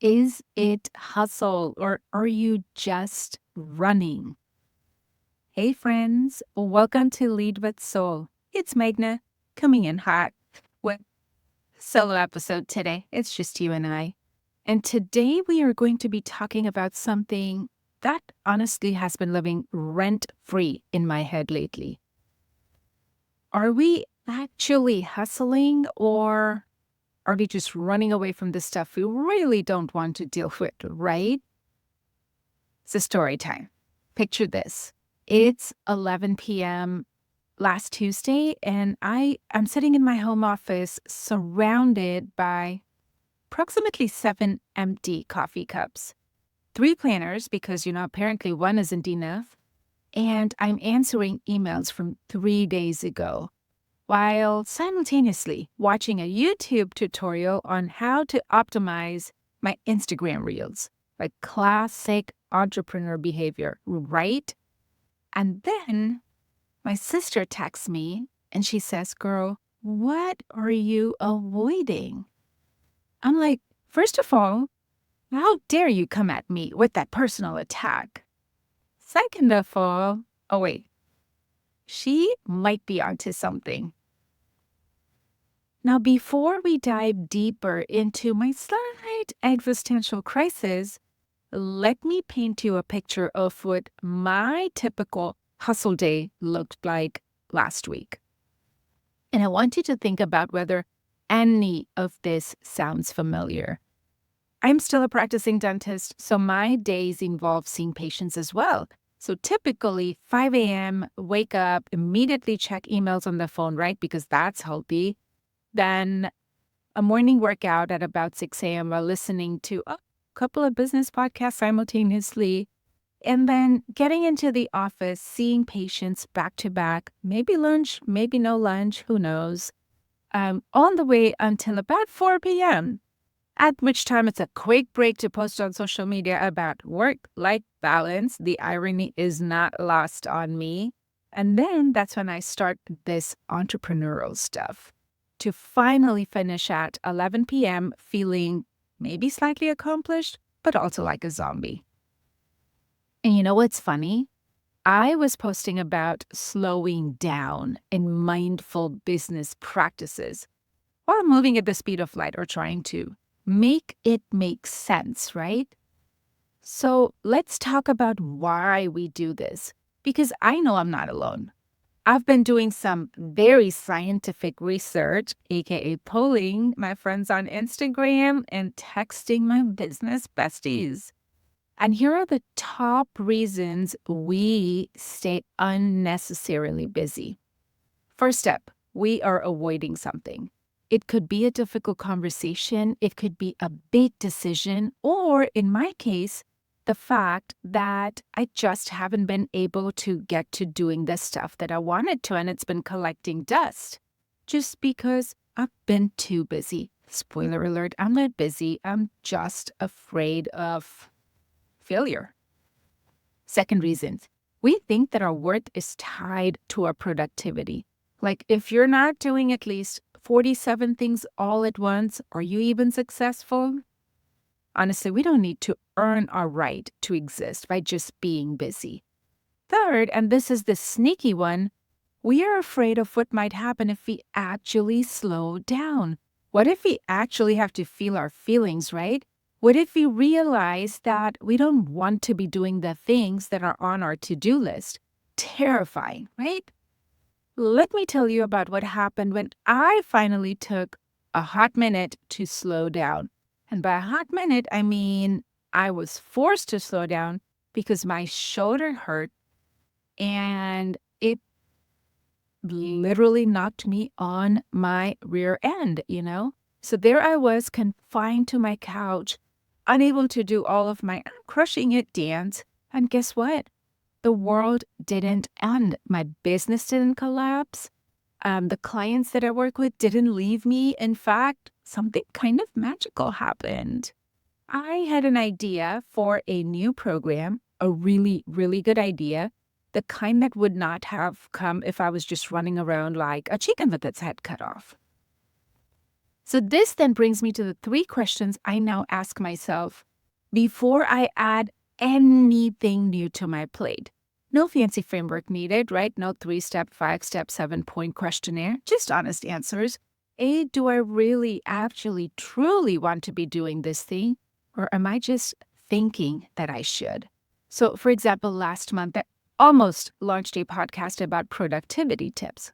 Is it hustle or are you just running? Hey, friends, welcome to Lead with Soul. It's Meghna coming in hot with a solo episode today. It's just you and I. And today we are going to be talking about something that honestly has been living rent free in my head lately. Are we actually hustling or are we just running away from the stuff we really don't want to deal with, right? It's a story time. Picture this. It's 11 p.m. last Tuesday, and I'm sitting in my home office surrounded by approximately 7 empty coffee cups, 3 planners, because, apparently one isn't enough, and I'm answering emails from 3 days ago while simultaneously watching a YouTube tutorial on how to optimize my Instagram reels. Like classic entrepreneur behavior, right? And then my sister texts me and she says, "Girl, what are you avoiding?" I'm like, first of all, how dare you come at me with that personal attack? Second of all, oh wait, she might be onto something. Now, before we dive deeper into my slight existential crisis, let me paint you a picture of what my typical hustle day looked like last week. And I want you to think about whether any of this sounds familiar. I'm still a practicing dentist, so my days involve seeing patients as well. So typically 5 a.m., wake up, immediately check emails on the phone, right? Because that's healthy. Then a morning workout at about 6 a.m. while listening to a couple of business podcasts simultaneously. And then getting into the office, seeing patients back to back, maybe lunch, maybe no lunch, who knows, on the way until about 4 p.m., at which time it's a quick break to post on social media about work-life balance. The irony is not lost on me. And then that's when I start this entrepreneurial stuff to finally finish at 11 p.m. feeling maybe slightly accomplished, but also like a zombie. And you know what's funny? I was posting about slowing down in mindful business practices while moving at the speed of light or trying to make it make sense, right? So let's talk about why we do this, because I know I'm not alone. I've been doing some very scientific research, aka polling my friends on Instagram and texting my business besties. And here are the top reasons we stay unnecessarily busy. First up, we are avoiding something. It could be a difficult conversation, it could be a big decision, or in my case, the fact that I just haven't been able to get to doing the stuff that I wanted to, and it's been collecting dust just because I've been too busy. Spoiler alert, I'm not busy. I'm just afraid of failure. Second reason, we think that our worth is tied to our productivity. Like if you're not doing at least 47 things all at once, are you even successful? Honestly, we don't need to earn our right to exist by just being busy. Third, and this is the sneaky one, we are afraid of what might happen if we actually slow down. What if we actually have to feel our feelings, right? What if we realize that we don't want to be doing the things that are on our to-do list? Terrifying, right? Let me tell you about what happened when I finally took a hot minute to slow down. And by a hot minute, I mean I was forced to slow down because my shoulder hurt and it literally knocked me on my rear end. So there I was confined to my couch, unable to do all of my "I'm crushing it" dance. And guess what? The world didn't end. My business didn't collapse. The clients that I work with didn't leave me. In fact, something kind of magical happened. I had an idea for a new program, a really, really good idea, the kind that would not have come if I was just running around like a chicken with its head cut off. So this then brings me to the 3 questions I now ask myself before I add anything new to my plate. No fancy framework needed, right? No 3-step, 5-step, 7-point questionnaire, just honest answers. A, do I really actually truly want to be doing this thing? Or am I just thinking that I should? So, for example, last month, I almost launched a podcast about productivity tips.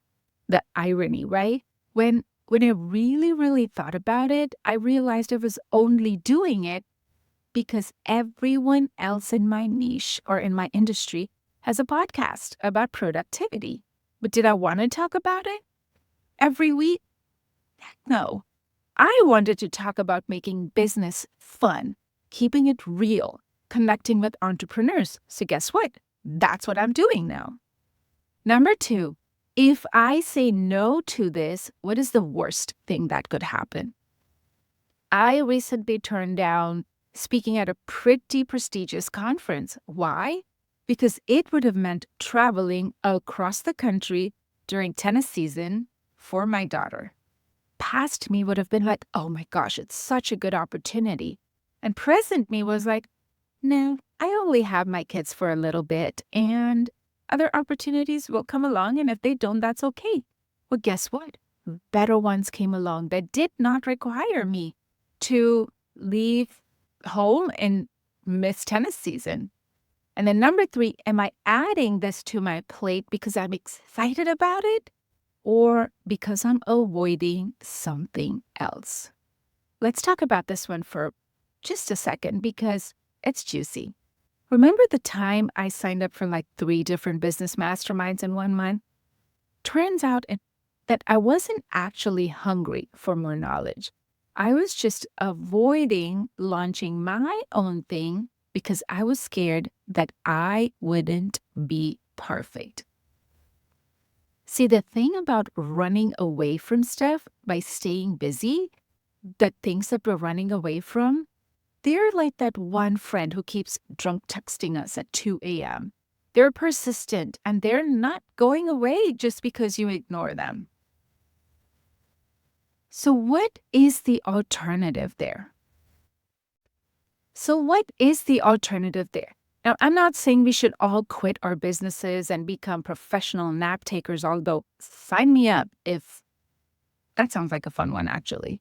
The irony, right? When I really, really thought about it, I realized I was only doing it because everyone else in my niche or in my industry has a podcast about productivity. But did I want to talk about it every week? No. I wanted to talk about making business fun, keeping it real, connecting with entrepreneurs. So guess what? That's what I'm doing now. Number 2, if I say no to this, what is the worst thing that could happen? I recently turned down speaking at a pretty prestigious conference. Why? Because it would have meant traveling across the country during tennis season for my daughter. Past me would have been like, oh my gosh, it's such a good opportunity. And present me was like, no, I only have my kids for a little bit and other opportunities will come along. And if they don't, that's okay. Well, guess what? Better ones came along that did not require me to leave home and miss tennis season. And then number 3, am I adding this to my plate because I'm excited about it or because I'm avoiding something else? Let's talk about this one for just a second because it's juicy. Remember the time I signed up for like 3 different business masterminds in 1 month? Turns out that I wasn't actually hungry for more knowledge. I was just avoiding launching my own thing because I was scared that I wouldn't be perfect. See, the thing about running away from stuff by staying busy, the things that we're running away from, they're like that one friend who keeps drunk texting us at 2 a.m. They're persistent and they're not going away just because you ignore them. So what is the alternative there? Now, I'm not saying we should all quit our businesses and become professional nap takers, although sign me up if that sounds like a fun one, actually.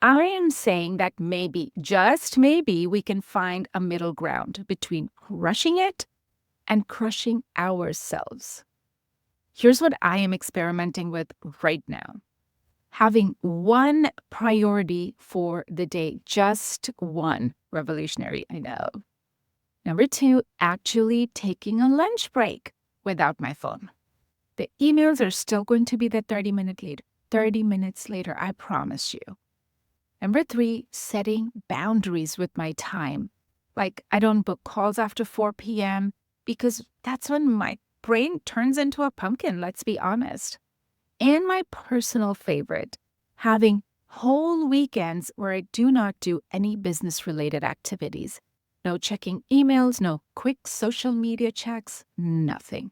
I am saying that maybe, just maybe, we can find a middle ground between rushing it and crushing ourselves. Here's what I am experimenting with right now. Having one priority for the day, just one. Revolutionary, I know. Number 2, actually taking a lunch break without my phone. The emails are still going to be there 30 minutes later, I promise you. Number 3, setting boundaries with my time. Like I don't book calls after 4 p.m. because that's when my brain turns into a pumpkin, let's be honest. And my personal favorite, having whole weekends where I do not do any business-related activities. No checking emails, no quick social media checks, nothing.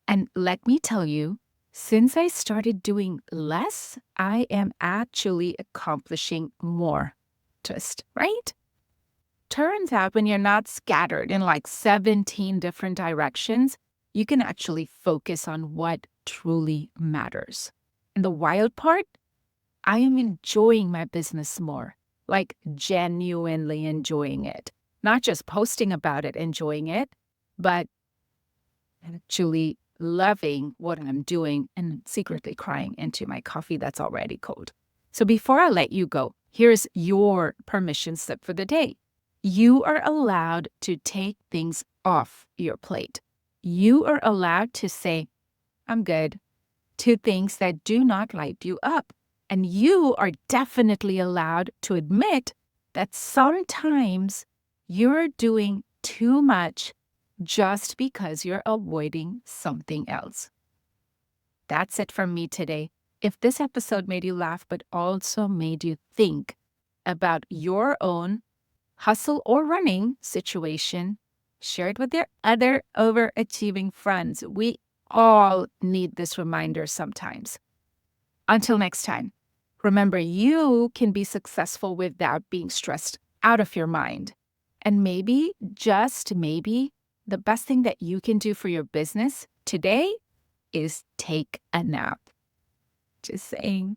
And let me tell you, since I started doing less, I am actually accomplishing more. Twist, right? Turns out when you're not scattered in like 17 different directions, you can actually focus on what truly matters. And the wild part, I am enjoying my business more, like genuinely enjoying it. Not just posting about it, enjoying it, but actually loving what I'm doing and secretly crying into my coffee that's already cold. So before I let you go, here's your permission slip for the day. You are allowed to take things off your plate. You are allowed to say, I'm good, to things that do not light you up. And you are definitely allowed to admit that sometimes you're doing too much just because you're avoiding something else. That's it from me today. If this episode made you laugh, but also made you think about your own hustle or running situation, share it with your other overachieving friends. We all need this reminder sometimes. Until next time. Remember, you can be successful without being stressed out of your mind. And maybe, just maybe, the best thing that you can do for your business today is take a nap. Just saying.